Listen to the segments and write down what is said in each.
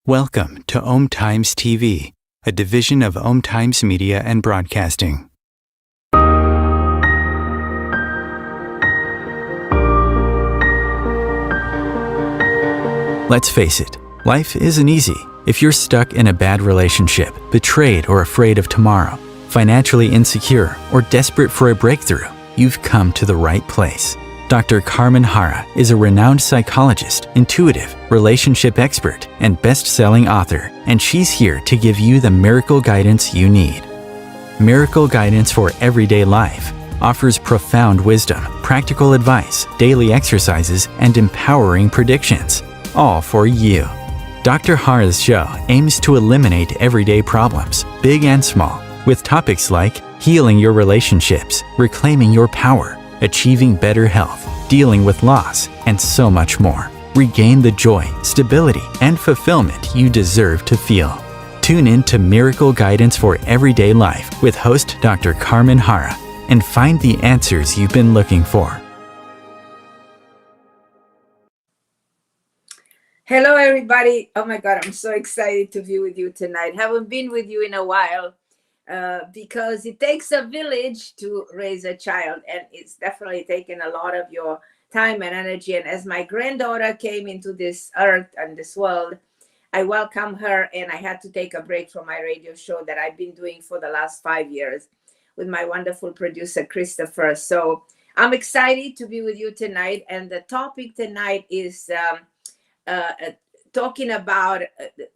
Welcome to OMTimes TV, a division of OMTimes Media and Broadcasting. Let's face it, life isn't easy. If you're stuck in a bad relationship, betrayed or afraid of tomorrow, financially insecure, or desperate for a breakthrough, you've come to the right place. Dr. Carmen Harra is a renowned psychologist, intuitive, relationship expert, and best-selling author, and she's here to give you the miracle guidance you need. Miracle Guidance for Everyday Life offers profound wisdom, practical advice, daily exercises, and empowering predictions, all for you. Dr. Harra's show aims to eliminate everyday problems, big and small, with topics like healing your relationships, reclaiming your power, achieving better health, dealing with loss, and so much more. Regain the joy, stability, and fulfillment you deserve to feel. Tune in to Miracle Guidance for Everyday Life with host Dr. Carmen Harra and find the answers you've been looking for. Hello, everybody. Oh my God, I'm so excited to be with you tonight. Haven't been with you in a while. Because it takes a village to raise a child, and it's definitely taken a lot of your time and energy. And as my granddaughter came into this earth and this world, I welcome her, and I had to take a break from my radio show that I've been doing for the last 5 years with my wonderful producer, Christopher. So I'm excited to be with you tonight. And the topic tonight is talking about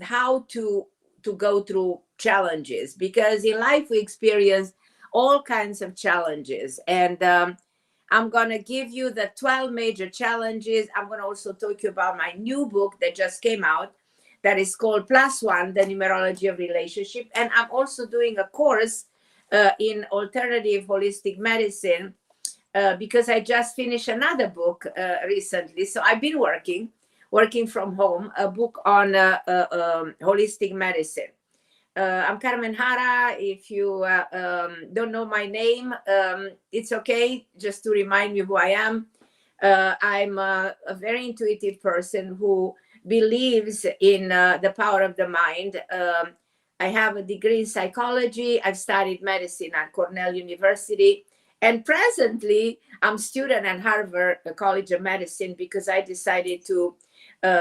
how to go through challenges, because in life we experience all kinds of challenges, and I'm gonna give you the 12 major challenges. I'm gonna also talk to you about my new book that just came out that is called +1, the Numerology of Relationship, and I'm also doing a course in alternative holistic medicine because I just finished another book recently. So I've been working from home, a book on holistic medicine. I'm Carmen Harra. If you don't know my name, it's okay, just to remind you who I am. I'm a very intuitive person who believes in the power of the mind. I have a degree in psychology. I've studied medicine at Cornell University. And presently, I'm a student at Harvard College of Medicine because I decided to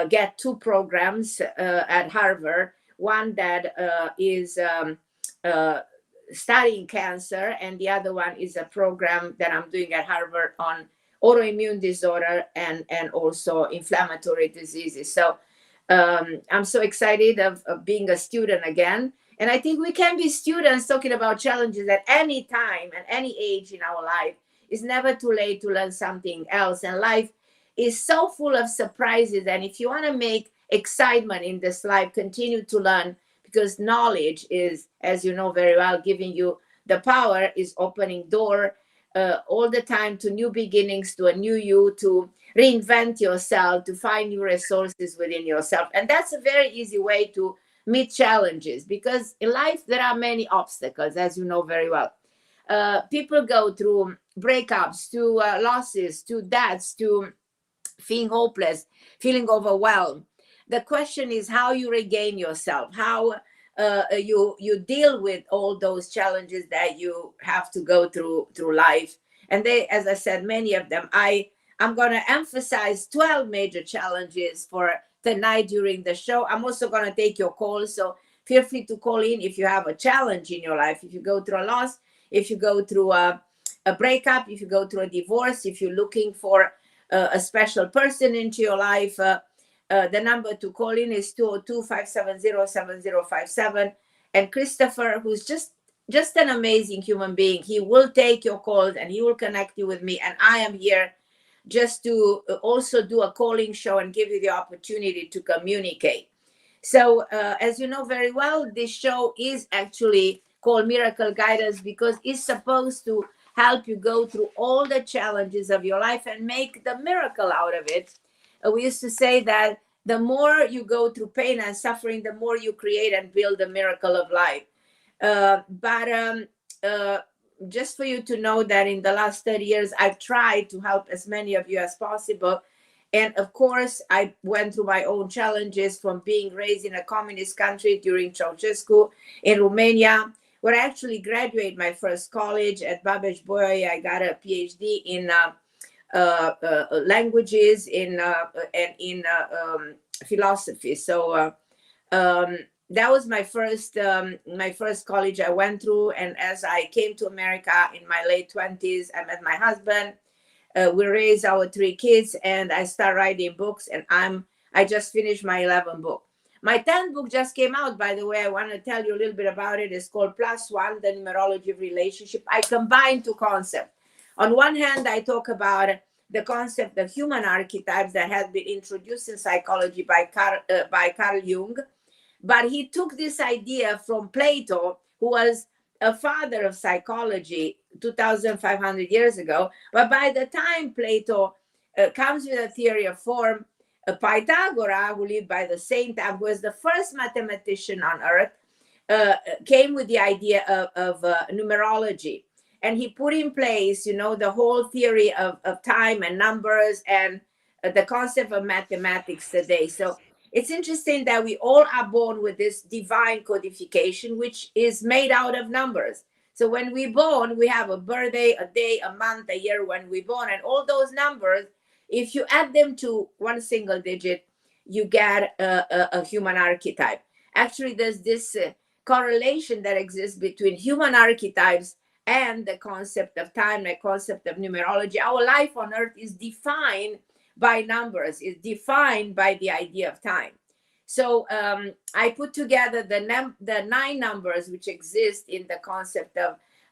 get 2 programs at Harvard. One that is studying cancer, and the other one is a program that I'm doing at Harvard on autoimmune disorder and also inflammatory diseases. So I'm so excited of being a student again. And I think we can be students talking about challenges at any time and any age in our life. It's never too late to learn something else. And life is so full of surprises. And if you want to make excitement in this life, continue to learn, because knowledge is, as you know very well, giving you the power, is opening door all the time to new beginnings, to a new you, to reinvent yourself, to find new resources within yourself. And that's a very easy way to meet challenges, because in life there are many obstacles, as you know very well. People go through breakups, to losses, to deaths, to feeling hopeless, feeling overwhelmed. The question is how you regain yourself, how you deal with all those challenges that you have to go through life. And they, as I said, many of them. I'm going to emphasize 12 major challenges for tonight during the show. I'm also going to take your calls, so feel free to call in if you have a challenge in your life, if you go through a loss, if you go through a breakup, if you go through a divorce, if you're looking for a special person into your life. The number to call in is 202-570-7057. And Christopher, who's just an amazing human being, he will take your calls and he will connect you with me. And I am here just to also do a calling show and give you the opportunity to communicate. So as you know very well, this show is actually called Miracle Guidance because it's supposed to help you go through all the challenges of your life and make the miracle out of it. We used to say that the more you go through pain and suffering, the more you create and build the miracle of life. But just for you to know that in the last 30 years, I've tried to help as many of you as possible. And of course, I went through my own challenges from being raised in a communist country during Ceausescu in Romania, where I actually graduated my first college at Babeș-Bolyai. I got a PhD in languages and in philosophy. So that was my first college I went through. And as I came to America in my late 20s, I met my husband. We raised our 3 kids, and I started writing books. And I just finished my 11th book. My 10th book just came out, by the way. I want to tell you a little bit about it. It's called Plus One: The Numerology of Relationship. I combine 2 concepts. On one hand, I talk about the concept of human archetypes that has been introduced in psychology by Carl Jung. But he took this idea from Plato, who was a father of psychology 2,500 years ago. But by the time Plato comes with a theory of form, Pythagoras, who lived by the same time, who was the first mathematician on earth, came with the idea of numerology. And he put in place, the whole theory of time and numbers and the concept of mathematics today. So it's interesting that we all are born with this divine codification, which is made out of numbers. So when we're born, we have a birthday, a day, a month, a year when we're born. And all those numbers, if you add them to one single digit, you get a human archetype. Actually, there's this correlation that exists between human archetypes and the concept of time, the concept of numerology. Our life on earth is defined by numbers, is defined by the idea of time. So I put together the 9 numbers which exist in the concept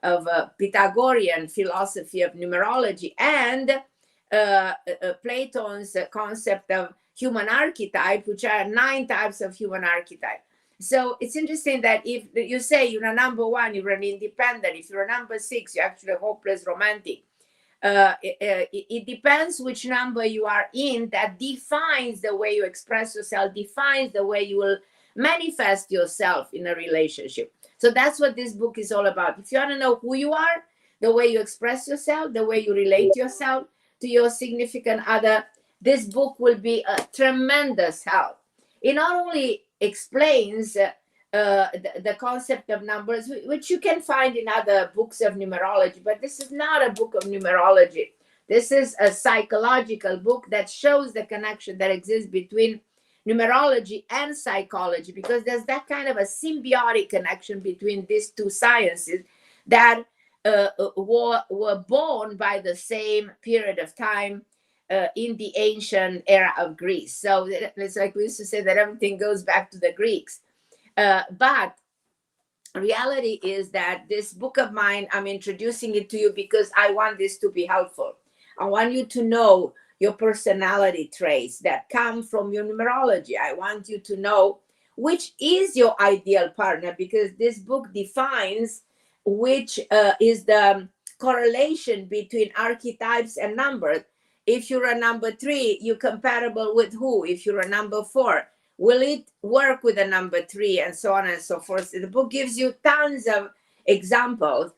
of Pythagorean philosophy of numerology and Platon's concept of human archetype, which are 9 types of human archetype. So it's interesting that if you say you're a number 1, you're an independent. If you're a number 6, you're actually a hopeless romantic. It depends which number you are in. That defines the way you express yourself, defines the way you will manifest yourself in a relationship. So that's what this book is all about. If you want to know who you are, the way you express yourself, the way you relate yourself to your significant other, this book will be a tremendous help. It not only explains the concept of numbers, which you can find in other books of numerology, but this is not a book of numerology. This is a psychological book that shows the connection that exists between numerology and psychology, because there's that kind of a symbiotic connection between these 2 sciences that were born by the same period of time in the ancient era of Greece. So it's like we used to say that everything goes back to the Greeks. But reality is that this book of mine, I'm introducing it to you because I want this to be helpful. I want you to know your personality traits that come from your numerology. I want you to know which is your ideal partner, because this book defines which is the correlation between archetypes and numbers. If you're a number 3, you're compatible with who? If you're a number 4, will it work with a number 3, and so on and so forth? The book gives you tons of examples.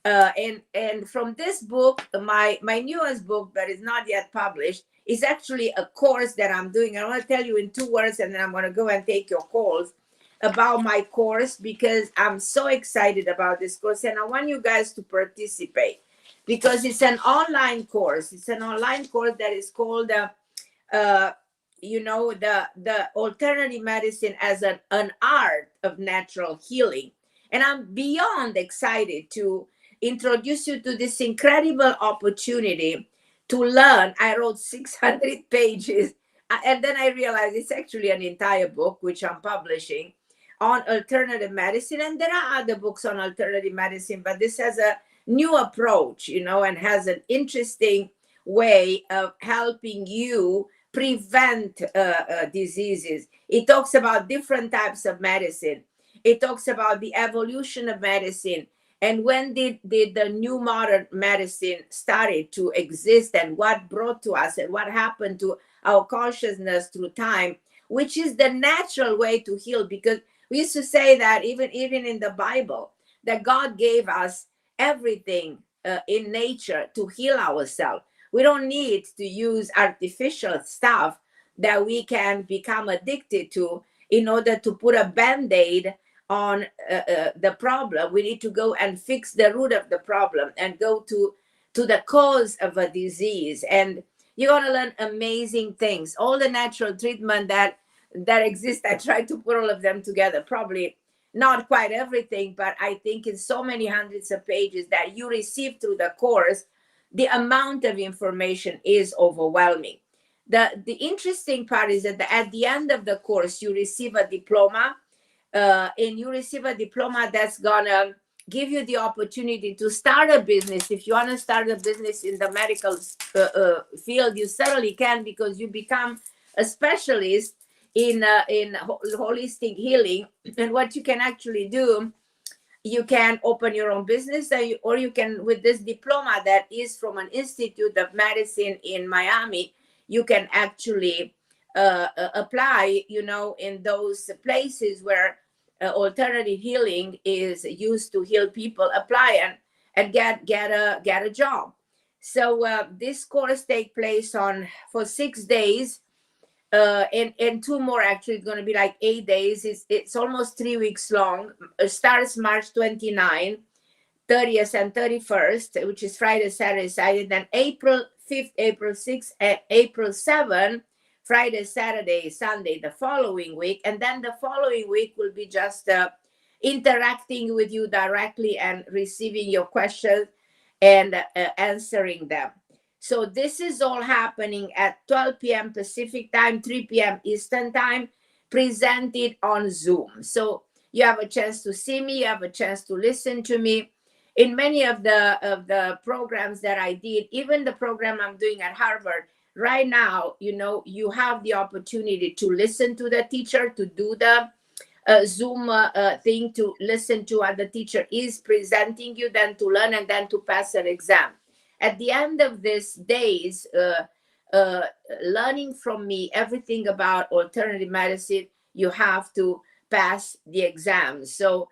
And from this book, my newest book that is not yet published is actually a course that I'm doing. I want to tell you in 2 words, and then I'm going to go and take your calls about my course, because I'm so excited about this course and I want you guys to participate, because it's an online course. It's an online course that is called the alternative medicine as an art of natural healing. And I'm beyond excited to introduce you to this incredible opportunity to learn. I wrote 600 pages, and then I realized it's actually an entire book, which I'm publishing, on alternative medicine. And there are other books on alternative medicine, but this has a new approach, and has an interesting way of helping you prevent diseases. It talks about different types of medicine. It talks about the evolution of medicine, and when did the new modern medicine started to exist, and what brought to us, and what happened to our consciousness through time, which is the natural way to heal. Because we used to say that even in the Bible, that God gave us everything in nature to heal ourselves. We don't need to use artificial stuff that we can become addicted to in order to put a band-aid on the problem. We need to go and fix the root of the problem and go to the cause of a disease. And you're going to learn amazing things. All the natural treatment that exist, I try to put all of them together. Probably not quite everything, but I think in so many hundreds of pages that you receive through the course, the amount of information is overwhelming. The interesting part is that at the end of the course, you receive a diploma, and you receive a diploma that's gonna give you the opportunity to start a business. If you want to start a business in the medical field, you certainly can, because you become a specialist in holistic healing. And what you can actually do, you can open your own business, or you can, with this diploma that is from an Institute of Medicine in Miami, you can actually apply, in those places where alternative healing is used to heal people, apply and get a job. So this course takes place for 6 days, and 2 more. Actually, it's going to be like 8 days. It's almost 3 weeks long. It starts March 29, 30th and 31st, which is Friday, Saturday, Sunday. Then April 5th, April 6th, and April 7th, Friday, Saturday, Sunday, the following week. And then the following week will be just interacting with you directly and receiving your questions and answering them. So this is all happening at 12 p.m. Pacific time, 3 p.m. Eastern time, presented on Zoom. So you have a chance to see me, you have a chance to listen to me. In many of the programs that I did, even the program I'm doing at Harvard, right now, you have the opportunity to listen to the teacher, to do the Zoom thing, to listen to what the teacher is presenting you, then to learn, and then to pass an exam. At the end of these days, learning from me everything about alternative medicine, you have to pass the exam. So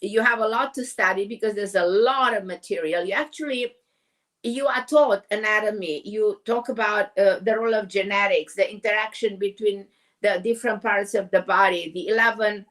you have a lot to study, because there's a lot of material. You are taught anatomy. You talk about the role of genetics, the interaction between the different parts of the body, the 11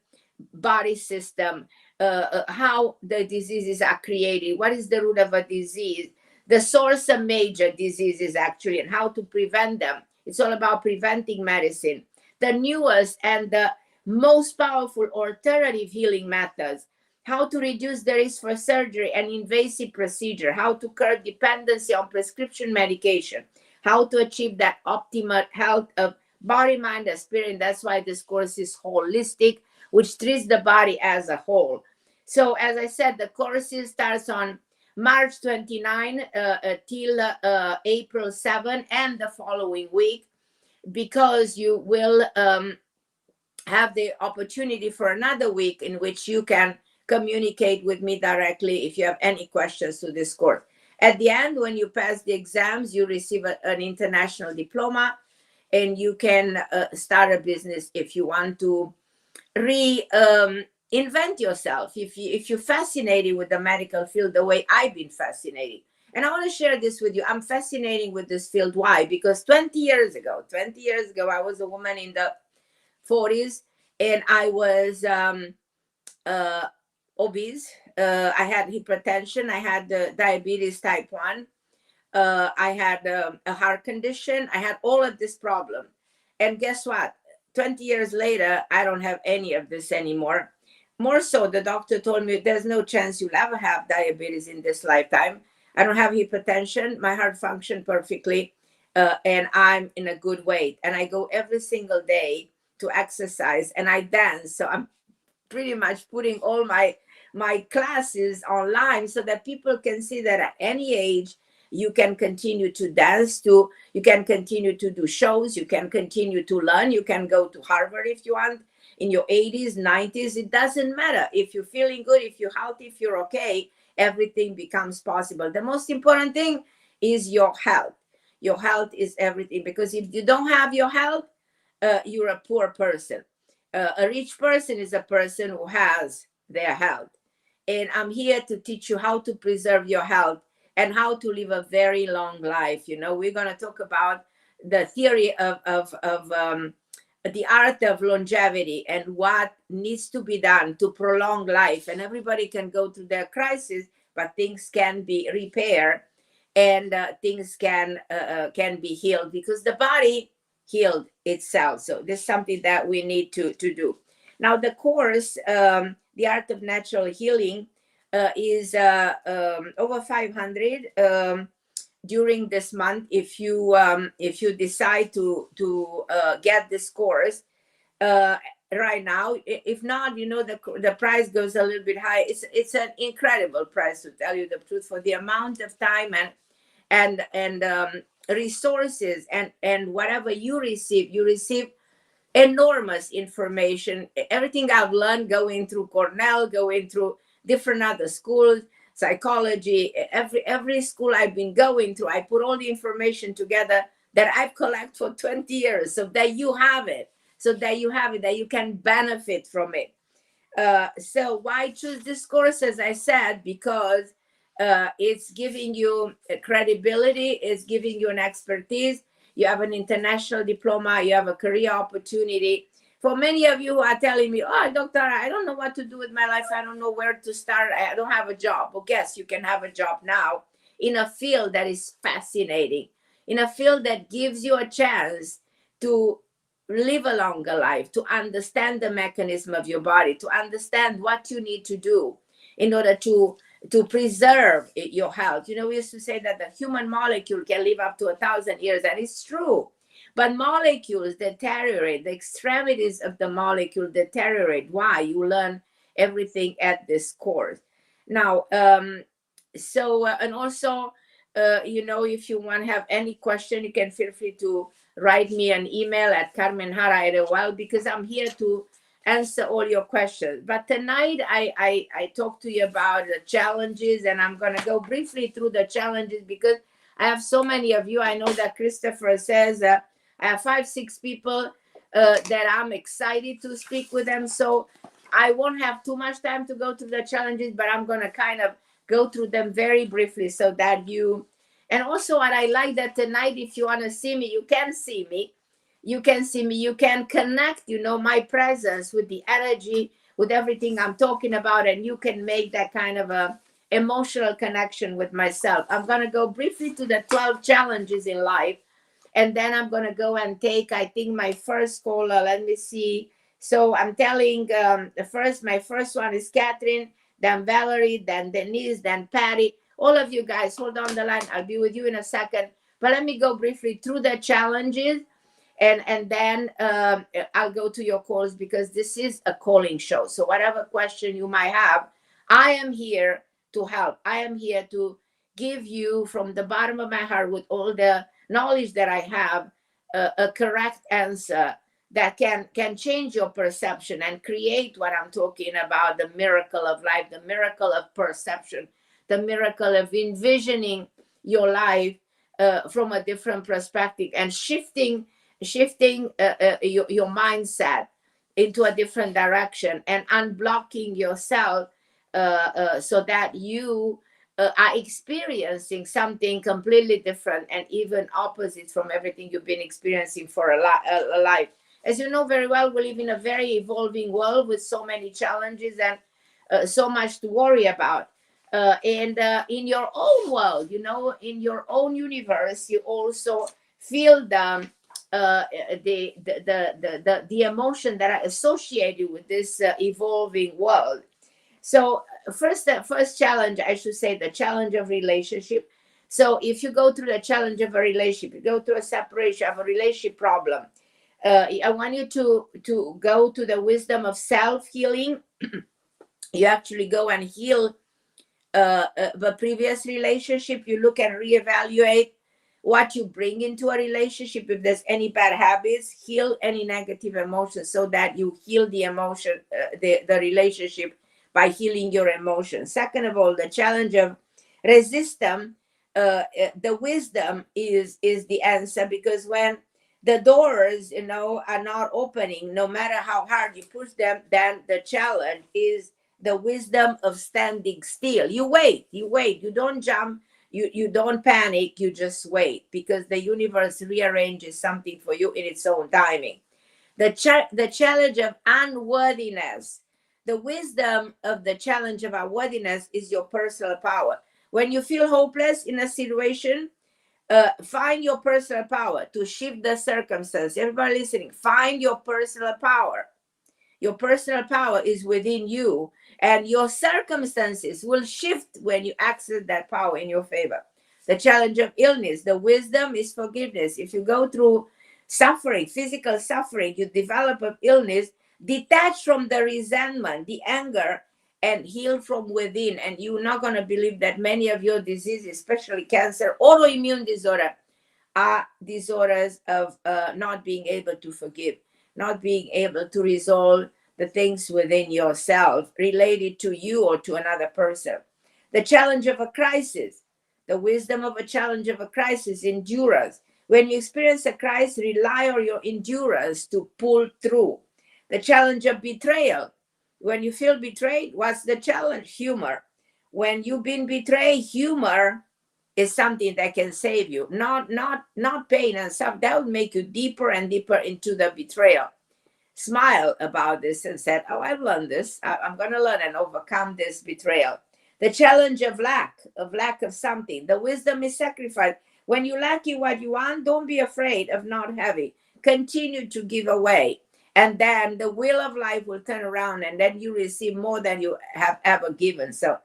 body system, how the diseases are created, what is the root of a disease, the source of major diseases actually, and how to prevent them. It's all about preventing medicine. The newest and the most powerful alternative healing methods, how to reduce the risk for surgery and invasive procedure, how to curb dependency on prescription medication, how to achieve that optimal health of body, mind, and spirit. That's why this course is holistic, which treats the body as a whole. So as I said, the course starts on March 29 till April 7, and the following week, because you will have the opportunity for another week in which you can communicate with me directly if you have any questions to this course. At the end, when you pass the exams, you receive an international diploma, and you can start a business if you want to reinvent yourself. If you're fascinated with the medical field the way I've been fascinated. And I want to share this with you. I'm fascinated with this field. Why? Because 20 years ago, I was a woman in the 40s, and I was obese. I had hypertension. I had diabetes type 1. I had a heart condition. I had all of this problem. And guess what? 20 years later, I don't have any of this anymore. More so, the doctor told me there's no chance you'll ever have diabetes in this lifetime. I don't have hypertension. My heart functions perfectly, and I'm in a good weight. And I go every single day to exercise, and I dance. So I'm pretty much putting all my classes online so that people can see that at any age, you can continue to dance, you can continue to do shows, you can continue to learn, you can go to Harvard if you want, in your 80s, 90s, it doesn't matter. If you're feeling good, if you're healthy, if you're okay, everything becomes possible. The most important thing is your health. Your health is everything, because if you don't have your health, you're a poor person. A rich person is a person who has their health. And I'm here to teach you how to preserve your health and how to live a very long life. We're going to talk about the theory of the art of longevity and what needs to be done to prolong life. And everybody can go through their crisis, but things can be repaired, and things can be healed, because the body healed itself. So this is something that we need to do. Now the course, the art of natural healing, is over 500 during this month. If you decide to get this course right now. If not, the price goes a little bit high. It's an incredible price, to tell you the truth, for the amount of time and resources and whatever you receive enormous information. Everything I've learned going through Cornell, going through different other schools, psychology, every school I've been going through, I put all the information together that I've collected for 20 years, so that you have it, that you can benefit from it. So why choose this course? As I said, because it's giving you credibility, it's giving you an expertise. You have an international diploma, you have a career opportunity. For many of you who are telling me, oh, doctor, I don't know what to do with my life, I don't know where to start, I don't have a job. Well, guess you can have a job now in a field that is fascinating, in a field that gives you a chance to live a longer life, to understand the mechanism of your body, to understand what you need to do in order to preserve your health. We used to say that the human molecule can live up to 1,000 years, and it's true. But molecules deteriorate, the extremities of the molecule deteriorate. Why? You learn everything at this course. Now, and also, if you want to have any question, you can feel free to write me an email at carmenharra@AOL, because I'm here to answer all your questions. But tonight I talk to you about the challenges, and I'm going to go briefly through the challenges because I have so many of you. I know that Christopher says I have 5-6 people that I'm excited to speak with them. So I won't have too much time to go through the challenges, but I'm going to kind of go through them very briefly so that you, and also what I like that tonight, if you want to see me, you can see me. You can see me, you can connect, my presence with the energy, with everything I'm talking about, and you can make that kind of a emotional connection with myself. I'm going to go briefly to the 12 challenges in life, and then I'm going to go and take, I think, my first caller. Let me see. So I'm telling my first one is Katherine, then Valerie, then Denise, then Patty. All of you guys, hold on the line. I'll be with you in a second. But let me go briefly through the challenges, and then I'll go to your calls, because this is a calling show. So whatever question you might have, I am here to help. I am here to give you, from the bottom of my heart, with all the knowledge that I have, a correct answer that can change your perception and create what I'm talking about, the miracle of life, the miracle of perception, the miracle of envisioning your life from a different perspective, and shifting your mindset into a different direction, and unblocking yourself so that you are experiencing something completely different and even opposite from everything you've been experiencing for a life. As you know very well, we live in a very evolving world with so many challenges and so much to worry about. And in your own world, in your own universe, you also feel the emotion that are associated with this evolving world. So first challenge, I should say, the challenge of relationship. So if you go through the challenge of a relationship, you go through a separation, of a relationship problem, I want you to go to the wisdom of self-healing. You actually go and heal the previous relationship. You look and reevaluate what you bring into a relationship. If there's any bad habits, heal any negative emotions, so that you heal the emotion, the relationship, by healing your emotions. Second of all, the challenge of resistance, the wisdom is the answer, because when the doors, are not opening, no matter how hard you push them, then the challenge is the wisdom of standing still. You wait, you don't jump, You don't panic, you just wait, because the universe rearranges something for you in its own timing. The challenge of unworthiness, the wisdom of the challenge of unworthiness is your personal power. When you feel hopeless in a situation, find your personal power to shift the circumstance. Everybody listening, find your personal power. Your personal power is within you, and your circumstances will shift when you access that power in your favor. The challenge of illness, the wisdom is forgiveness. If you go through suffering, physical suffering, you develop an illness, detach from the resentment, the anger, and heal from within. And you're not going to believe that many of your diseases, especially cancer, autoimmune disorder, are disorders of not being able to forgive, not being able to resolve the things within yourself related to you or to another person. The challenge of a crisis, the wisdom of a challenge of a crisis, endurance. When you experience a crisis, rely on your endurance to pull through. The challenge of betrayal. When you feel betrayed, what's the challenge? Humor. When you've been betrayed, humor is something that can save you, not pain and stuff. That would make you deeper and deeper into the betrayal. Smile about this and said, oh, I've learned this. I'm going to learn and overcome this betrayal. The challenge of lack of something. The wisdom is sacrifice. When you lack in what you want, don't be afraid of not having. Continue to give away. And then the wheel of life will turn around, and then you receive more than you have ever given. So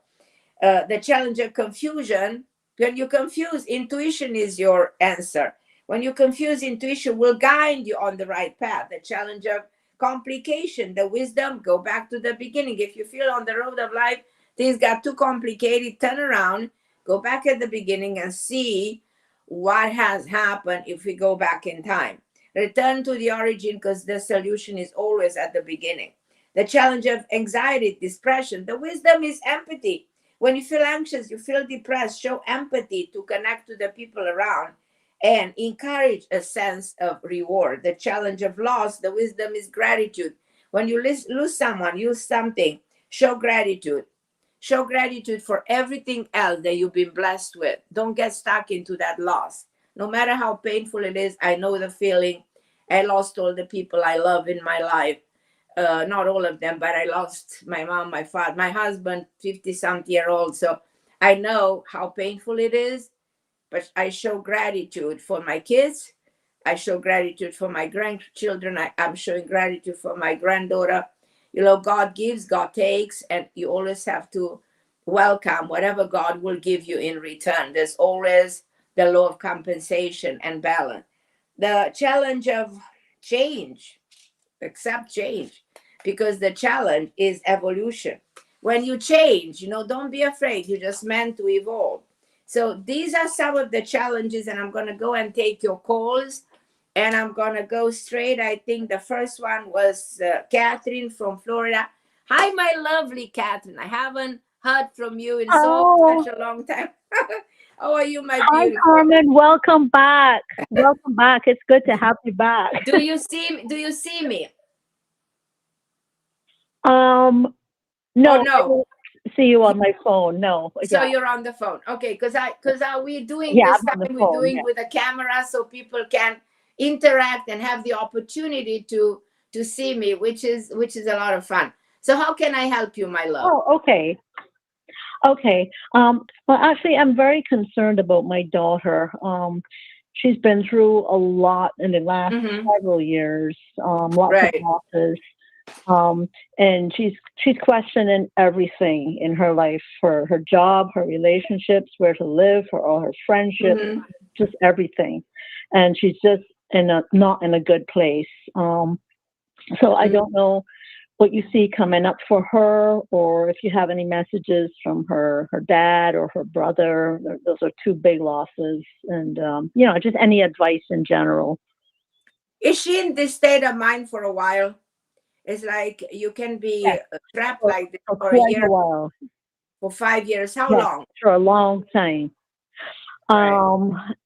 the challenge of confusion. When you confuse, intuition is your answer. When you confuse, intuition will guide you on the right path. The challenge of complication, the wisdom, go back to the beginning. If you feel on the road of life, things got too complicated, turn around, go back at the beginning and see what has happened if we go back in time. Return to the origin, because the solution is always at the beginning. The challenge of anxiety, depression, the wisdom is empathy. When you feel anxious, you feel depressed, show empathy to connect to the people around and encourage a sense of reward. The challenge of loss, the wisdom is gratitude. When you lose someone, lose something, show gratitude. Show gratitude for everything else that you've been blessed with. Don't get stuck into that loss. No matter how painful it is, I know the feeling. I lost all the people I love in my life. Not all of them, but I lost my mom, my father, my husband, 50-something-year-old. So I know how painful it is, but I show gratitude for my kids. I show gratitude for my grandchildren. I'm showing gratitude for my granddaughter. You know, God gives, God takes, and you always have to welcome whatever God will give you in return. There's always the law of compensation and balance. The challenge of change, accept change, because the challenge is evolution. When you change, don't be afraid. You're just meant to evolve. So these are some of the challenges, and I'm going to go and take your calls, and I'm going to go straight. I think the first one was Katherine from Florida. Hi, my lovely Katherine. I haven't heard from you in such a long time. How are you, my Hi, beautiful? Carmen. Welcome back. Welcome back. It's good to have you back. Do you see me? No, no. I don't see you on my phone. No. So you're on the phone. Okay, because we're doing Yeah, this I'm on the time, we're phone, doing yeah. with a camera so people can interact and have the opportunity to see me, which is a lot of fun. So how can I help you, my love? Oh, okay. Okay. Well, actually, I'm very concerned about my daughter. She's been through a lot in the last several years, lots of losses. And she's questioning everything in her life, her job, her relationships, where to live, all her friendships, just everything. And she's just not in a good place. So I don't know what you see coming up for her, or if you have any messages from her dad or her brother. Those are two big losses, and just any advice in general. Is she in this state of mind for a while? It's like you can be trapped like this for a year, while. For 5 years. How long? For a long time.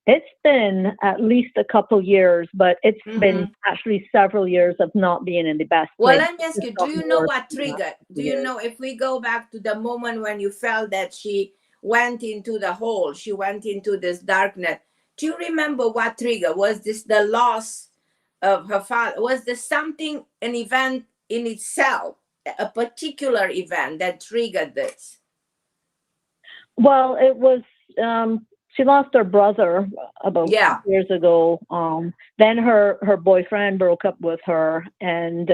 It's been at least a couple years, but it's been actually several years of not being in the best place. Well, let me ask you, do you know what triggered? Do you know, if we go back to the moment when you felt that she went into the hole. She went into this darkness. Do you remember what trigger? Was this the loss of her father? Was there something, an event in itself, a particular event that triggered this? Well, it was, she lost her brother about 2 years ago. Then her boyfriend broke up with her, and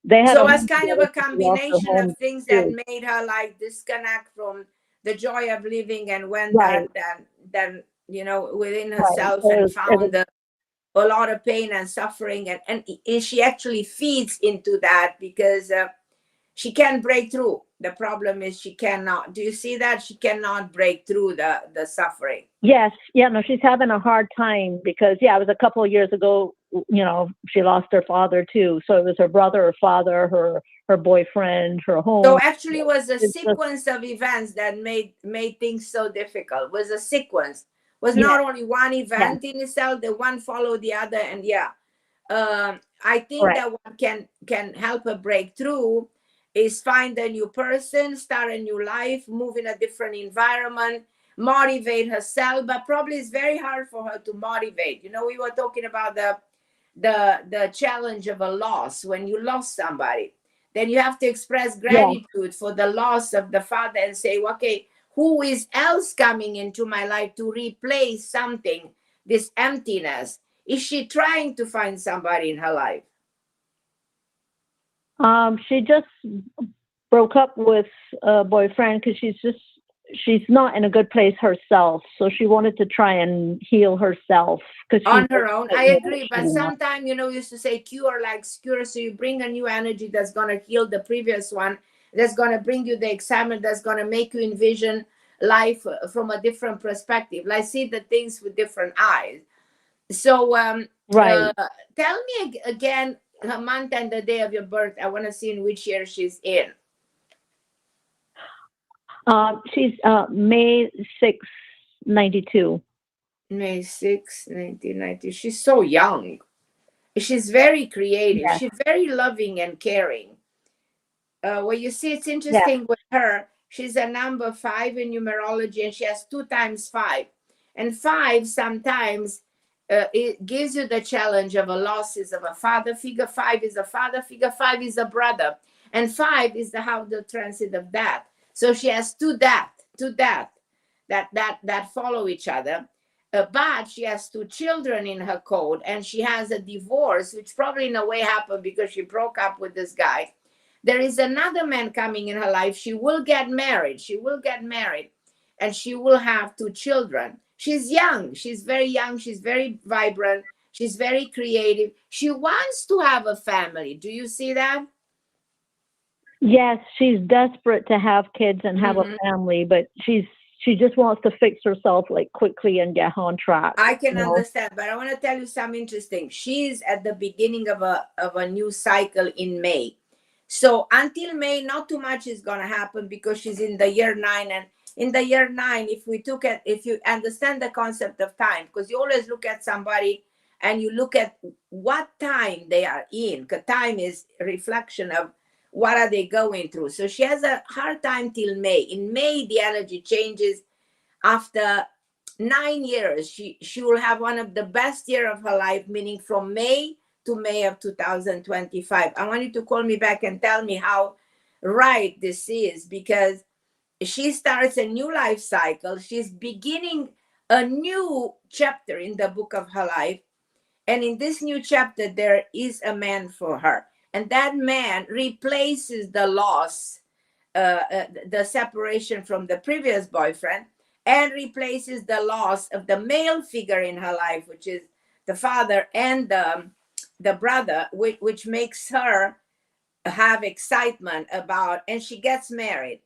they had. So it's kind of a combination of things that made her like disconnect from the joy of living, and went then you know, within herself, and found a lot of pain and suffering, and she actually feeds into that because she can't break through. The problem is she cannot. Do you see that? She cannot break through the suffering. Yes. Yeah, no, she's having a hard time because, it was a couple of years ago, you know, she lost her father too. So it was her brother, her father, her boyfriend, her home. So actually it was a sequence of events that made things so difficult. It was a sequence. It was not only one event in itself, the one followed the other. And I think that what can help her break through is find a new person, start a new life, move in a different environment, motivate herself. But probably it's very hard for her to motivate. You know, we were talking about the challenge of a loss. When you lost somebody, then you have to express gratitude for the loss of the father and say, okay, who is else coming into my life to replace something, this emptiness? Is she trying to find somebody in her life? She just broke up with a boyfriend because she's not in a good place herself. So she wanted to try and heal herself. On her own, I agree. But sometimes, you know, we used to say cure like cure. So you bring a new energy that's going to heal the previous one, that's going to bring you the excitement, that's going to make you envision life from a different perspective. Like see the things with different eyes. So tell me again her month and the day of your birth. I want to see in which year she's in. She's May 6th, 92. May 6th, 1990. She's so young. She's very creative. She's very loving and caring. Well, you see, it's interesting with her. She's a number 5 in numerology, and she has 2 times 5. And 5 sometimes it gives you the challenge of a losses of a father figure. 5 is a father figure. 5 is a brother, and 5 is the transit of that. So she has that follow each other. But she has 2 children in her code, and she has a divorce, which probably in a way happened because she broke up with this guy. There is another man coming in her life. She will get married. And she will have 2 children. She's young. She's very young. She's very vibrant. She's very creative. She wants to have a family. Do you see that? Yes, she's desperate to have kids and have a family, but she just wants to fix herself like quickly and get on track. I can understand, but I want to tell you something interesting. She's at the beginning of a new cycle in May. So until May, not too much is going to happen because she's in the year 9. And in the year 9, if you understand the concept of time, because you always look at somebody and you look at what time they are in, because time is a reflection of what are they going through. So she has a hard time till May. In May, the energy changes. After 9 years, she will have one of the best year of her life, meaning from May to May of 2025. I want you to call me back and tell me how right this is, because she starts a new life cycle. She's beginning a new chapter in the book of her life. And in this new chapter, there is a man for her. And that man replaces the loss, the separation from the previous boyfriend, and replaces the loss of the male figure in her life, which is the father and the brother, which makes her have excitement about, and she gets married.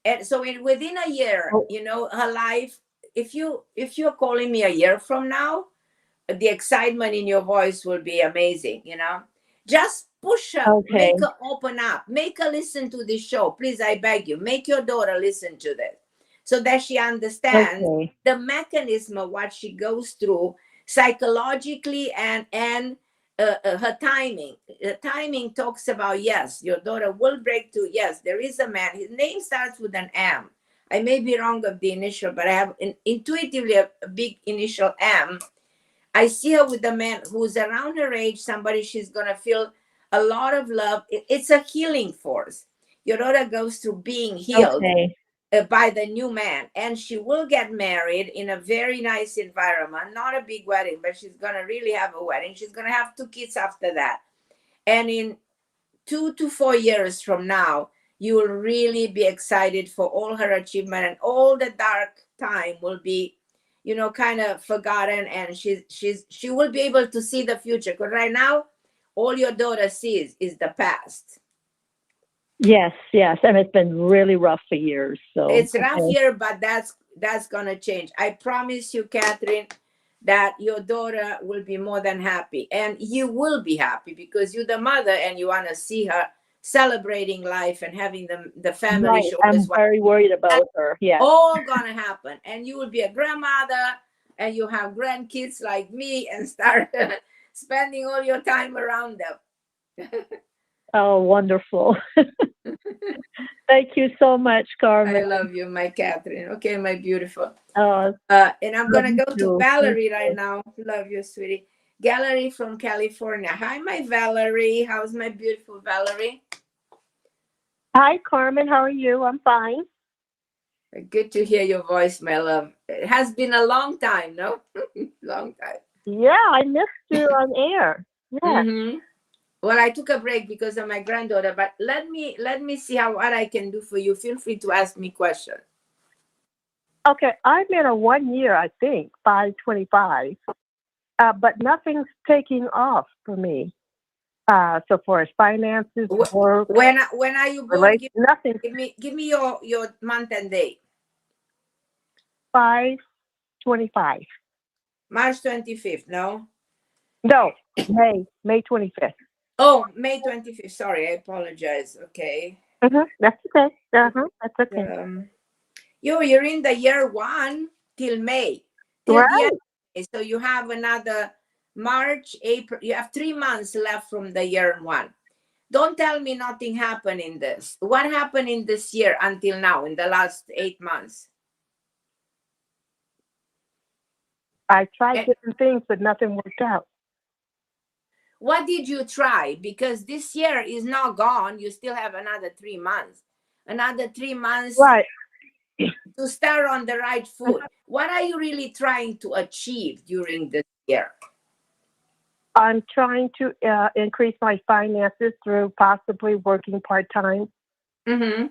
And so within a year, you know, her life, if you're calling me a year from now, the excitement in your voice will be amazing, you know. Just push her, make her open up, make her listen to this show. Please, I beg you, make your daughter listen to this so that she understands the mechanism of what she goes through psychologically and her timing. The timing talks about, yes, your daughter will break through. Yes, there is a man. His name starts with an M. I may be wrong of the initial, but I have intuitively a big initial M. I see her with a man who's around her age, somebody she's going to feel a lot of love. It's a healing force. Your daughter goes through being healed by the new man, and she will get married in a very nice environment, not a big wedding, but she's going to really have a wedding. She's going to have 2 kids after that. And in 2 to 4 years from now, you will really be excited for all her achievement, and all the dark time will be, you know, kind of forgotten, and she will be able to see the future. Because right now, all your daughter sees is the past. Yes, and it's been really rough for years. So it's rough here, but that's gonna change. I promise you, Katherine, that your daughter will be more than happy, and you will be happy because you're the mother and you want to see her celebrating life and having the family. Right. I'm very worried about her. Yeah, all gonna happen, and you will be a grandmother, and you have grandkids like me, and start spending all your time around them. Oh, wonderful. Thank you so much, Carmen. I love you, my Katherine. Okay, my beautiful. And I'm going to go to Valerie right now. Love you, sweetie. Valerie from California. Hi, my Valerie. How's my beautiful Valerie? Hi, Carmen. How are you? I'm fine. Good to hear your voice, my love. It has been a long time, no? Long time. Yeah, I missed you on air. Yeah. Mm-hmm. Well, I took a break because of my granddaughter, but let me see what I can do for you. Feel free to ask me questions. Okay, I'm in a 1 year, I think, 525, but nothing's taking off for me. So far as finances, work, when are you born? Nothing. Give me your month and date. 525. March 25th. No, May 25th. Oh, May 25th. Sorry, I apologize. Okay. That's okay. That's okay. You're in the year 1 till May. Right. So you have another March, April. You have 3 months left from the year 1. Don't tell me nothing happened in this. What happened in this year until now, in the last 8 months? I tried different things, but nothing worked out. What did you try? Because this year is not gone. You still have another 3 months. Another 3 months. Right. To start on the right foot. What are you really trying to achieve during this year? I'm trying to increase my finances through possibly working part-time. Mm-hmm.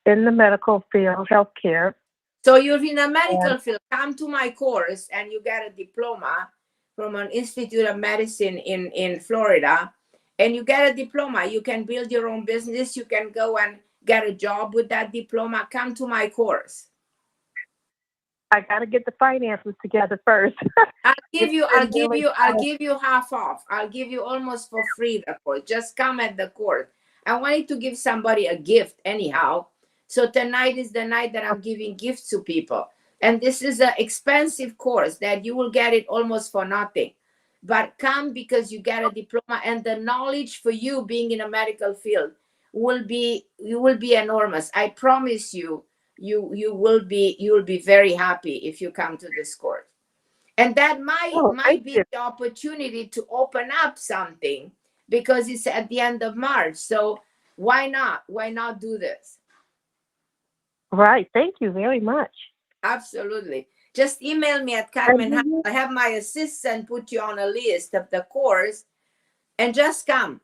In the medical field, healthcare. So you're in a medical field. Come to my course and you get a diploma from an Institute of Medicine in Florida. And you get a diploma. You can build your own business. You can go and get a job with that diploma. Come to my course. I got to get the finances together first. I'll give you half off. I'll give you almost for free the course. Just come at the course. I wanted to give somebody a gift anyhow. So tonight is the night that I'm giving gifts to people. And this is an expensive course that you will get it almost for nothing. But come because you get a diploma, and the knowledge for you being in a medical field will be enormous. I promise you, you will be very happy if you come to this course. And that might be the opportunity to open up something, because it's at the end of March. So why not do this? Right. Thank you very much. Absolutely. Just email me at Carmen Harra. I have my assistant put you on a list of the course, and just come.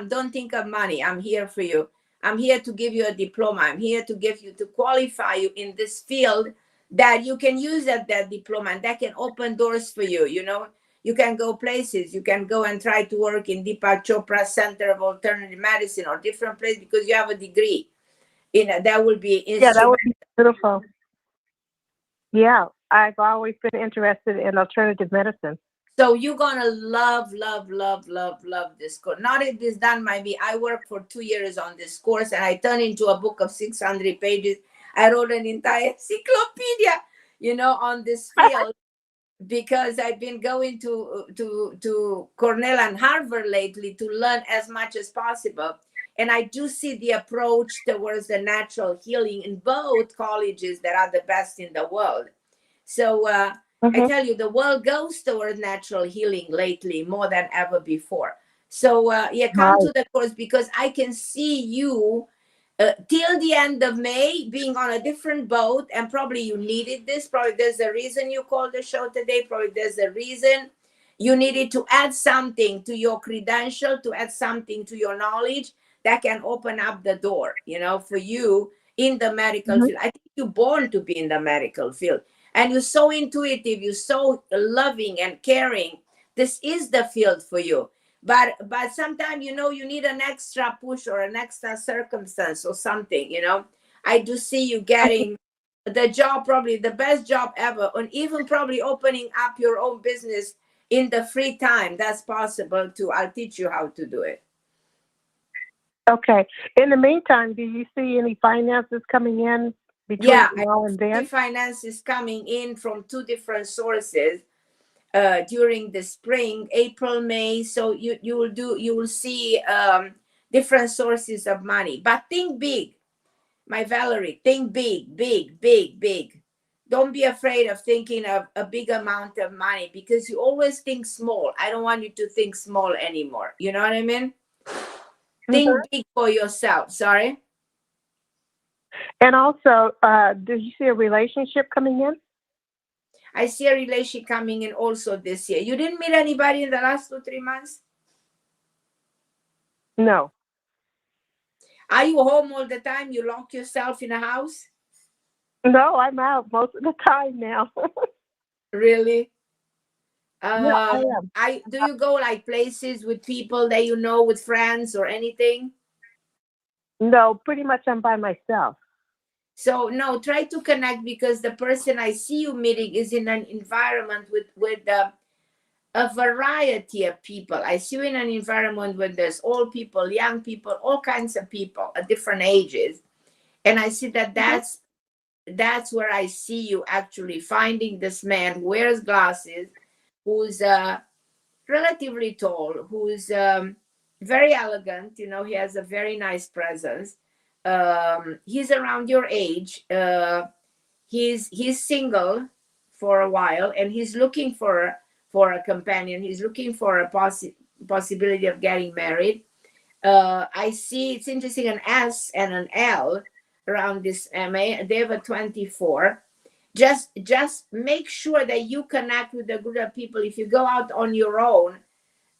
Don't think of money. I'm here for you. I'm here to give you a diploma. I'm here to qualify you in this field, that you can use that diploma, and that can open doors for you. You know, you can go places. You can go and try to work in Deepak Chopra Center of Alternative Medicine or different place, because you have a degree. That will be that would be beautiful. Yeah, I've always been interested in alternative medicine. So you're gonna love this course. Not if this done by me. I worked for 2 years on this course, and I turned into a book of 600 pages. I wrote an entire encyclopedia, on this field, because I've been going to Cornell and Harvard lately to learn as much as possible. And I do see the approach towards the natural healing in both colleges that are the best in the world. So I tell you, the world goes towards natural healing lately more than ever before. So come to the course, because I can see you till the end of May being on a different boat, and probably you needed this. Probably there's a reason you called the show today. Probably there's a reason you needed to add something to your credential, to add something to your knowledge that can open up the door, for you in the medical field. I think you're born to be in the medical field, and you're so intuitive, you're so loving and caring. This is the field for you. But sometimes, you need an extra push or an extra circumstance or something, I do see you getting the job, probably the best job ever, and even probably opening up your own business in the free time. That's possible too. I'll teach you how to do it. Okay. In the meantime, do you see any finances coming in between now and then? I see finances coming in from two different sources during the spring, April, May. So you will see different sources of money. But think big, my Valerie. Think big, big, big, big. Don't be afraid of thinking of a big amount of money, because you always think small. I don't want you to think small anymore. You know what I mean? Think big for yourself. Sorry. And also, do you see a relationship coming in? I see a relationship coming in also this year. You didn't meet anybody in the last 2-3 months? No. Are you home all the time? You lock yourself in a house? No, I'm out most of the time now. Really? Yeah, I am. Do you go like places with people that you know, with friends or anything? No, pretty much I'm by myself. So no, try to connect, because the person I see you meeting is in an environment with a variety of people. I see you in an environment where there's old people, young people, all kinds of people at different ages. And I see that that's where I see you actually finding this man who wears glasses, who's relatively tall, who's very elegant. He has a very nice presence. He's around your age. He's single for a while, and he's looking for a companion. He's looking for a possibility of getting married. I see, it's interesting, an S and an L around this MA. They have a 24. Just make sure that you connect with a group of people. If you go out on your own,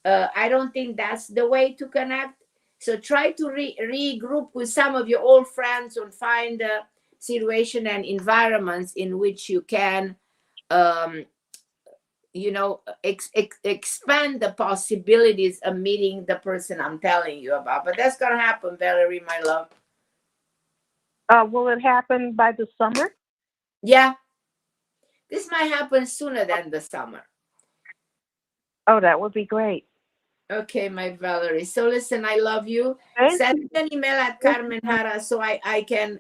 I don't think that's the way to connect. So try to regroup with some of your old friends and find a situation and environments in which you can expand the possibilities of meeting the person I'm telling you about. But that's gonna happen, Valerie, my love. Will it happen by the summer? Yeah, this might happen sooner than the summer. Oh, that would be great. Okay, my Valerie. So listen, I love you. Send me an email at Carmen Harra so I can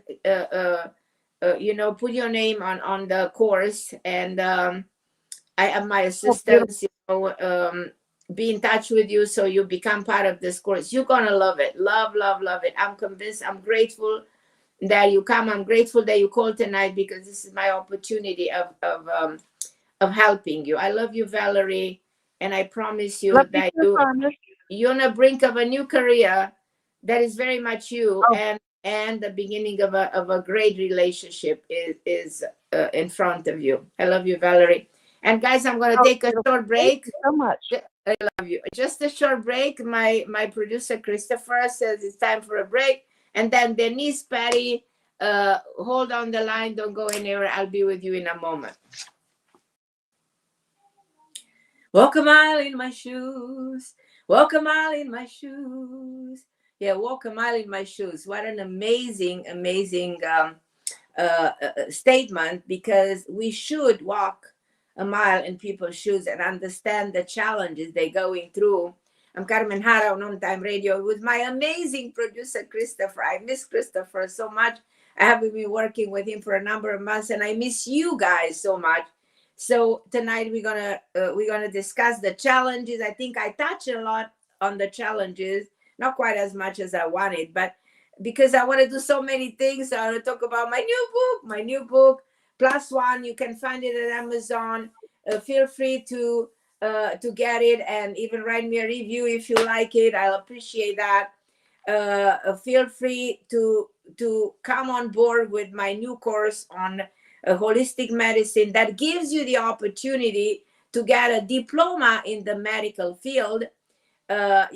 put your name on the course, and I have my assistants be in touch with you so you become part of this course. You're gonna love it. Love it. I'm convinced. I'm grateful that you come. I'm grateful that you called tonight, because this is my opportunity of helping you. I love you, Valerie. And I promise you that you're on the brink of a new career that is very much you, and the beginning of a great relationship is in front of you. I love you, Valerie. And guys, I'm going to take a short break. Thank you so much. I love you. Just a short break. My producer Christopher says it's time for a break, and then Denise, Patty, hold on the line. Don't go anywhere. I'll be with you in a moment. Walk a mile in my shoes. Walk a mile in my shoes. Yeah, walk a mile in my shoes. What an amazing statement, because we should walk a mile in people's shoes and understand the challenges they're going through. I'm Carmen Harra on OMTimes Radio with my amazing producer, Christopher. I miss Christopher so much. I haven't been working with him for a number of months, and I miss you guys so much. So tonight we're gonna discuss the challenges. I think I touched a lot on the challenges, not quite as much as I wanted, but because I want to do so many things, I want to talk about my new book, Plus One. You can find it at Amazon. Feel free to get it, and even write me a review if you like it. I'll appreciate that. Feel free to come on board with my new course on holistic medicine that gives you the opportunity to get a diploma in the medical field, a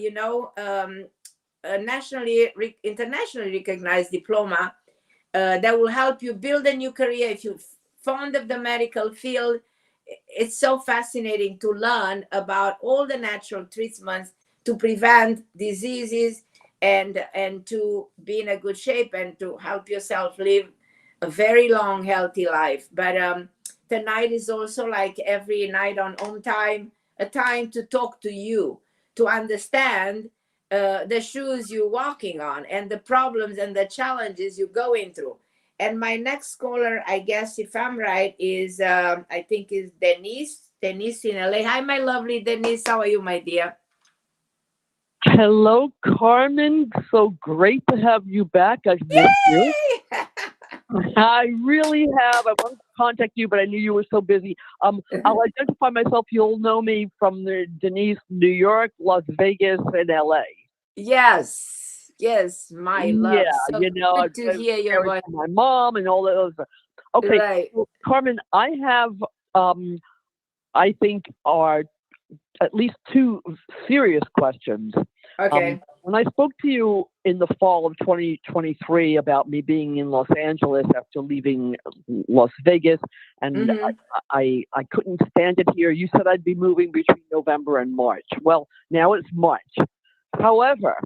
internationally recognized diploma that will help you build a new career. If you're fond of the medical field, it's so fascinating to learn about all the natural treatments to prevent diseases and to be in a good shape and to help yourself live a very long, healthy life. But tonight is also, like every night on OMTime, a time to talk to you, to understand the shoes you're walking on and the problems and the challenges you're going through. And my next caller, I guess, if I'm right, is I think is Denise. Denise in LA. Hi, my lovely Denise. How are you, my dear? Hello, Carmen. So great to have you back. I've missed you. I really have. I wanted to contact you, but I knew you were so busy. I'll identify myself. You'll know me from the Denise, New York, Las Vegas, and LA. Yes, my love. Yeah, so good to hear your voice. My mom and all those. Okay, right. So, Carmen, I have, I think, are at least two serious questions. Okay. When I spoke to you in the fall of 2023 about me being in Los Angeles after leaving Las Vegas, and I couldn't stand it here, you said I'd be moving between November and March. Well, now it's March. However,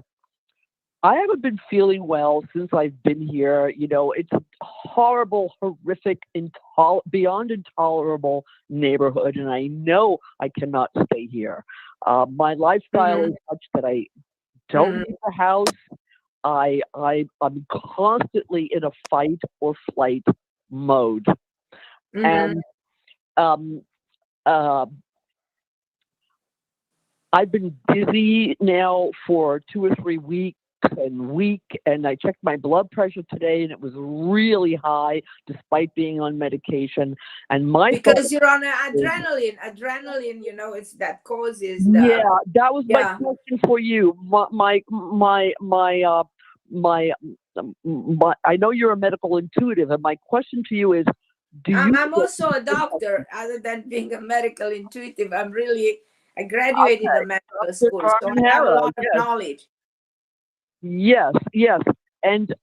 I haven't been feeling well since I've been here. It's a horrible, horrific, beyond intolerable neighborhood, and I know I cannot stay here. My lifestyle is such that I don't leave the house. I'm constantly in a fight or flight mode, and I've been busy now for 2 or 3 weeks and I checked my blood pressure today and it was really high despite being on medication. And because you're on adrenaline, it's that causes that was my question for you. I know you're a medical intuitive, and my question to you is, I'm also a doctor. Other than being a medical intuitive, I graduated the medical school, so I have a lot of knowledge. Yes. And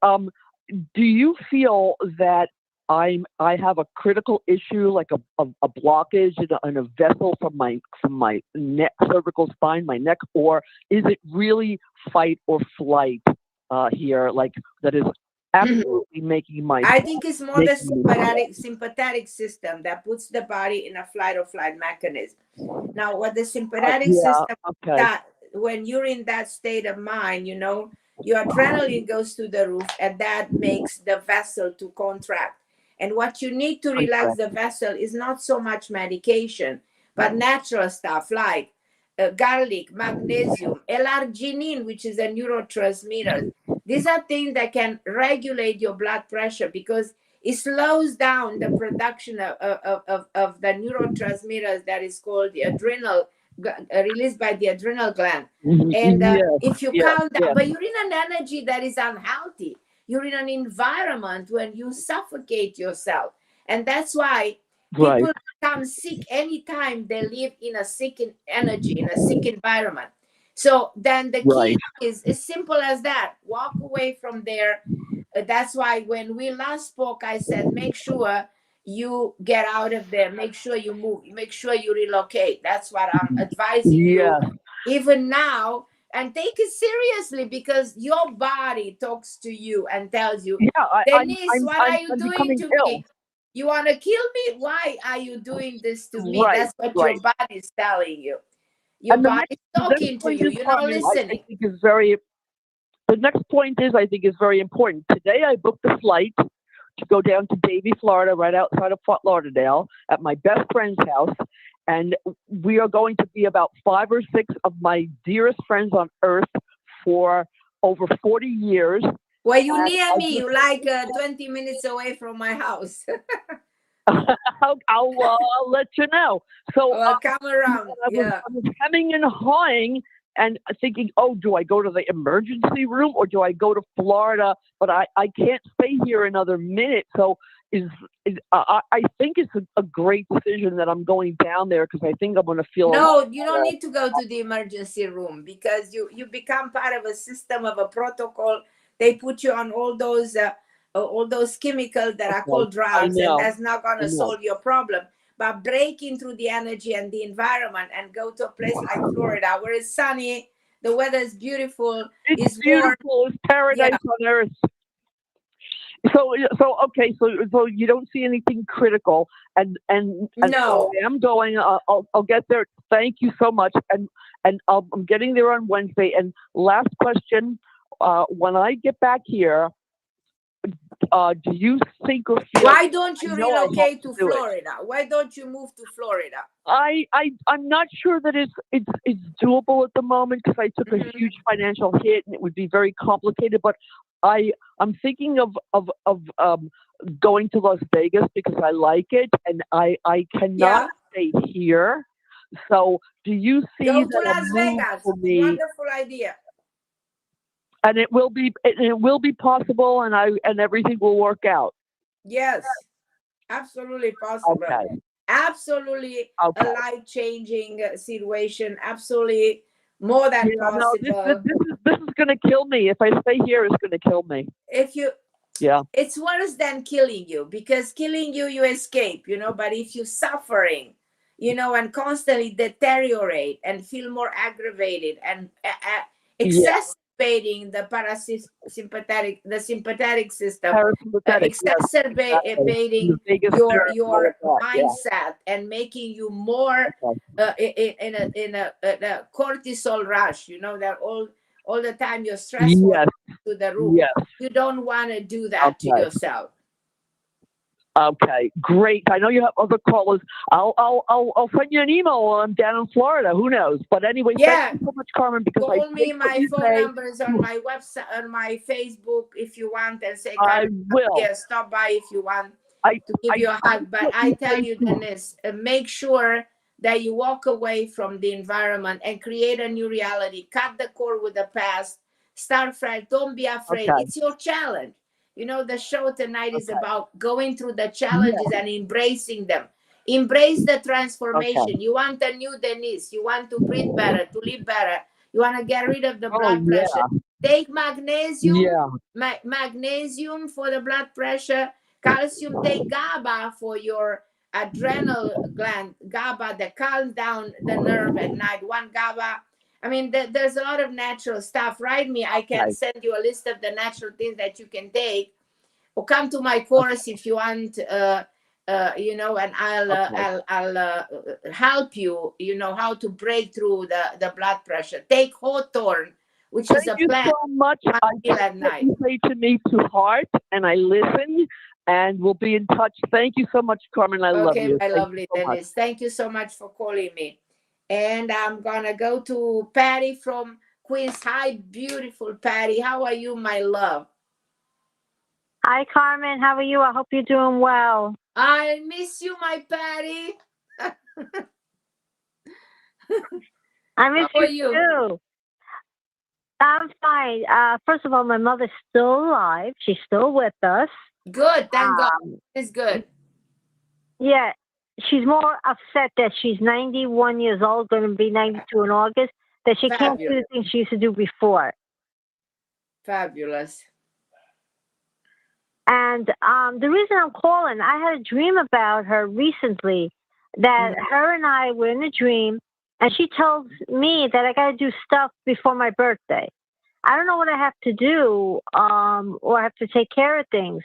do you feel that I have a critical issue, like a blockage in a vessel from my neck, cervical spine, my neck, or is it really fight or flight here, like that is absolutely making my? I think it's more the sympathetic system that puts the body in a fight or flight mechanism. Now, what the sympathetic system that when you're in that state of mind, your adrenaline goes to the roof, and that makes the vessel to contract. And what you need to relax the vessel is not so much medication, but natural stuff like garlic, magnesium, L-arginine, which is a neurotransmitter. These are things that can regulate your blood pressure because it slows down the production of the neurotransmitters that is called the adrenal, released by the adrenal gland. And if you calm down, but you're in an energy that is unhealthy. You're in an environment when you suffocate yourself. And that's why people become sick anytime they live in a sick energy, in a sick environment. So then the key is as simple as that. Walk away from there. That's why when we last spoke, I said, make sure you get out of there. Make sure you move. Make sure you relocate. That's what I'm advising you. Even now, and take it seriously because your body talks to you and tells you, Denise, what are you doing to me? You want to kill me? Why are you doing this to me? That's what your body is telling you. Your body is talking to you. You're not listening. The next point is, I think, is very important. Today, I booked a flight to go down to Davie, Florida, right outside of Fort Lauderdale, at my best friend's house. And we are going to be about 5 or 6 of my dearest friends on earth for over 40 years. Well, you near me. You like 20 minutes away from my house. I'll let you know. So Well, come around. I was hemming and hawing and thinking, oh, do I go to the emergency room or do I go to Florida? But I can't stay here another minute. So I think it's a great decision that I'm going down there because I think I'm going to feel. No, you don't need to go to the emergency room because you become part of a system, of a protocol. They put you on all those chemicals that are called drugs, and that's not going to solve your problem. But breaking through the energy and the environment and go to a place like Florida where it's sunny, the weather is beautiful. It's beautiful. Warm. It's paradise on earth. So okay. So you don't see anything critical, and no. So I am going. I'll get there. Thank you so much, and I'm getting there on Wednesday. And last question: when I get back here, do you think or feel? Why don't you relocate to Florida? Why don't you move to Florida? I'm not sure that it's doable at the moment because I took a huge financial hit and it would be very complicated. But I'm thinking of going to Las Vegas because I like it and I cannot stay here. So do you see go that to Las Vegas? Wonderful idea. And it will be possible, and everything will work out. Yes, absolutely possible. Okay. Absolutely a life-changing situation. Absolutely more than possible. No, this is going to kill me. If I stay here, it's going to kill me. It's worse than killing you because killing you escape, But if you're suffering, and constantly deteriorate and feel more aggravated and exacerbating the sympathetic system, exacerbating your mindset and making you more in a cortisol rush. That all the time your stress to the roof. You don't want to do that to yourself. Okay, great. I know you have other callers. I'll send you an email while I'm down in Florida. Who knows? But anyway, thank you so much, Carmen. Because call me. My phone number is on my website, on my Facebook, if you want, and say, I will. Yeah, stop by if you want to give you a hug. But I tell you, Denise, make sure that you walk away from the environment and create a new reality. Cut the cord with the past. Start fresh. Don't be afraid. It's your challenge. The show tonight is about going through the challenges and embracing them. Embrace the transformation. You want a new Denise. You want to breathe better, to live better. You want to get rid of the blood pressure. Take magnesium. Magnesium for the blood pressure. Calcium. Take GABA for your adrenal gland. GABA that calms down the nerve at night. One GABA. I mean, there's a lot of natural stuff. Write me. I can send you a list of the natural things that you can take. Or come to my course if you want, and I'll help you, how to break through the blood pressure. Take hawthorn, which is a plant. Thank you so much. I at night. You say to me to heart, and I listen, and we'll be in touch. Thank you so much, Carmen. I love you. Okay, my lovely Denise. Thank you so much for calling me. And I'm going to go to Patty from Queens. Hi, beautiful Patty. How are you, my love? Hi, Carmen. How are you? I hope you're doing well. I miss you, my Patty. I miss you too. I'm fine. First of all, my mother's still alive. She's still with us. Good. Thank God. It's good. Yeah. She's more upset that she's 91 years old, going to be 92 in August, that she can't do the things she used to do before. Fabulous. And the reason I'm calling, I had a dream about her recently, that her and I were in a dream, and she tells me that I got to do stuff before my birthday. I don't know what I have to do, or I have to take care of things.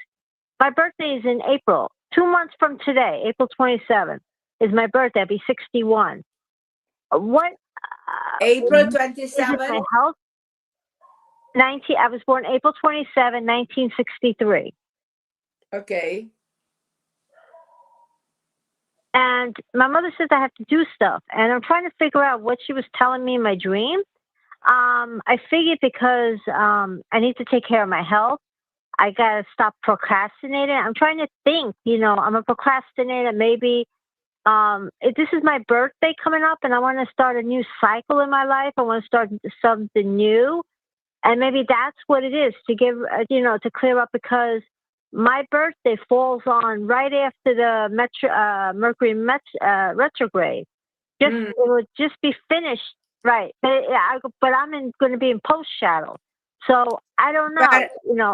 My birthday is in April. 2 months from today, April 27th, is my birthday. I'll be 61. What? April 27th? My health? I was born April 27, 1963. Okay. And my mother says I have to do stuff. And I'm trying to figure out what she was telling me in my dream. I figured because I need to take care of my health, I gotta stop procrastinating. I'm trying to think. I'm a procrastinator. Maybe this is my birthday coming up, and I want to start a new cycle in my life. I want to start something new, and maybe that's what it is to give. To clear up because my birthday falls on right after the Mercury retrograde. It would just be finished, right? But I'm going to be in post shadow, so I don't know. But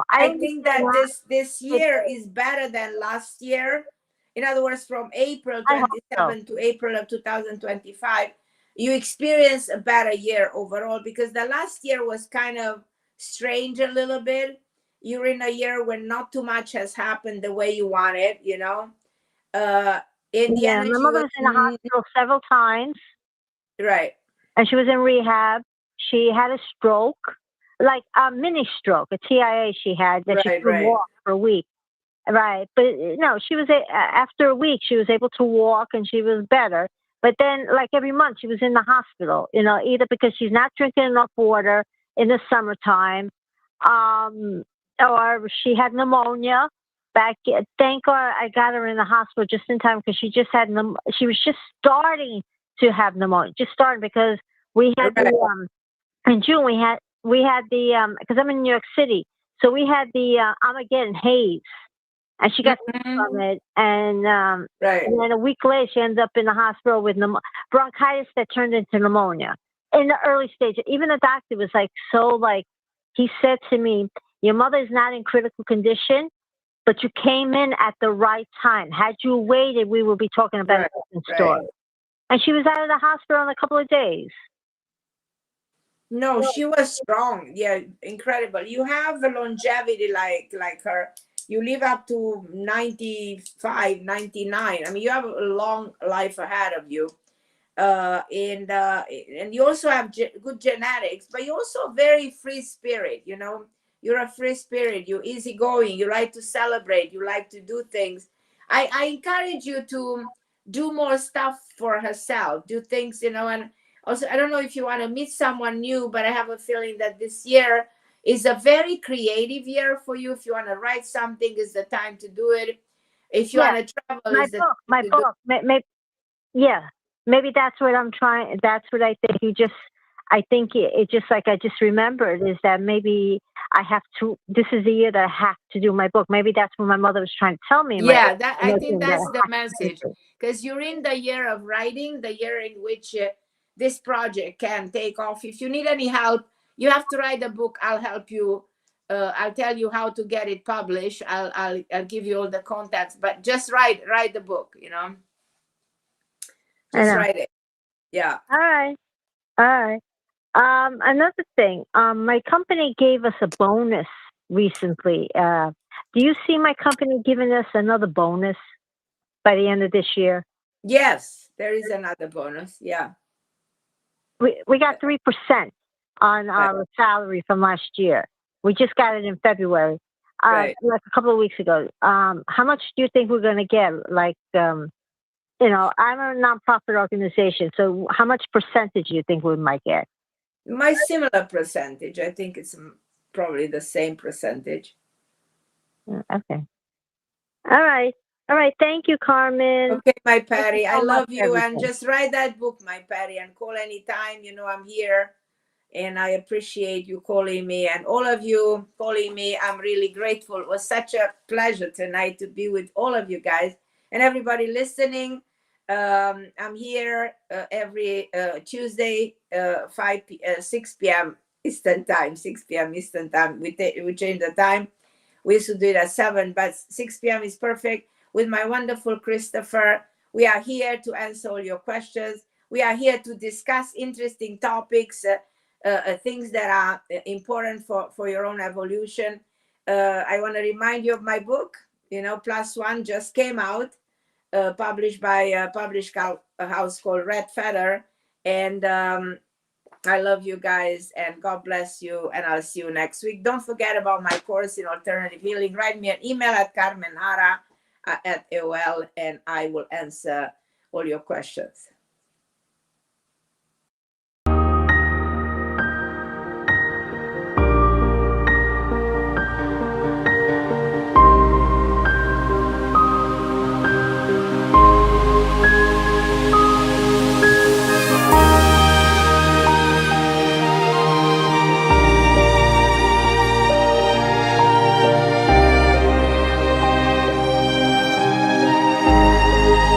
I think that this year is better than last year. In other words, from April 27 to April of 2025, you experience a better year overall because the last year was kind of strange a little bit. You're in a year when not too much has happened the way you wanted, in the energy. My mother was in the hospital several times. Right. And she was in rehab. She had a stroke, like a mini stroke, a TIA she had that she could walk for a week. Right. But no, she was after a week, she was able to walk and she was better. But then like every month she was in the hospital, either because she's not drinking enough water in the summertime, or she had pneumonia. Thank God I got her in the hospital just in time because she was just starting to have pneumonia, just starting because we had in June we had the because I'm in New York City, so we had the Armageddon haze, and she got sick from it, and then a week later she ended up in the hospital with bronchitis that turned into pneumonia in the early stage. Even the doctor was he said to me, "Your mother is not in critical condition, but you came in at the right time. Had you waited, we would be talking about a different story." And she was out of the hospital in a couple of days. No, she was strong. Yeah, incredible. You have the longevity like her. You live up to 95, 99. I mean, you have a long life ahead of you. And you also have good genetics, but you're also a very free spirit, You're a free spirit. You're easygoing. You like to celebrate. You like to do things. I encourage you to do more stuff for herself, do things, and also, I don't know if you want to meet someone new, but I have a feeling that this year is a very creative year for you. If you want to write something, is the time to do it. If you want to travel, my book. Maybe that's what I'm trying. That's what I think. I think it just like I just remembered is that maybe I have to. This is the year that I have to do my book. Maybe that's what my mother was trying to tell me. Yeah, I think that's the message, because you're in the year of writing, the year in which this project can take off. If you need any help, you have to write a book. I'll help you. I'll tell you how to get it published. I'll give you all the contacts. But just write the book. Just write it. Yeah. All right. Another thing, my company gave us a bonus recently. Do you see my company giving us another bonus by the end of this year? Yes, there is another bonus. Yeah. We got 3% on our salary from last year. We just got it in February, like a couple of weeks ago. How much do you think we're going to get? I'm a nonprofit organization, so how much percentage do you think we might get? My similar percentage. I think it's probably the same percentage. Okay. All right. Thank you, Carmen. Okay, my Patty. I love you. And just write that book, my Patty, and call anytime. I'm here. And I appreciate you calling me, and all of you calling me. I'm really grateful. It was such a pleasure tonight to be with all of you guys and everybody listening. I'm here every Tuesday, 6 p.m. Eastern time. 6 p.m. Eastern time. We change the time. We used to do it at 7, but 6 p.m. is perfect. With my wonderful Christopher, we are here to answer all your questions. We are here to discuss interesting topics, things that are important for your own evolution. I want to remind you of my book. Plus One just came out. Published by a house called Red Feather. And I love you guys, and God bless you, and I'll see you next week. Don't forget about my course in alternative healing. Write me an email at carmenharra@AOL, and I will answer all your questions.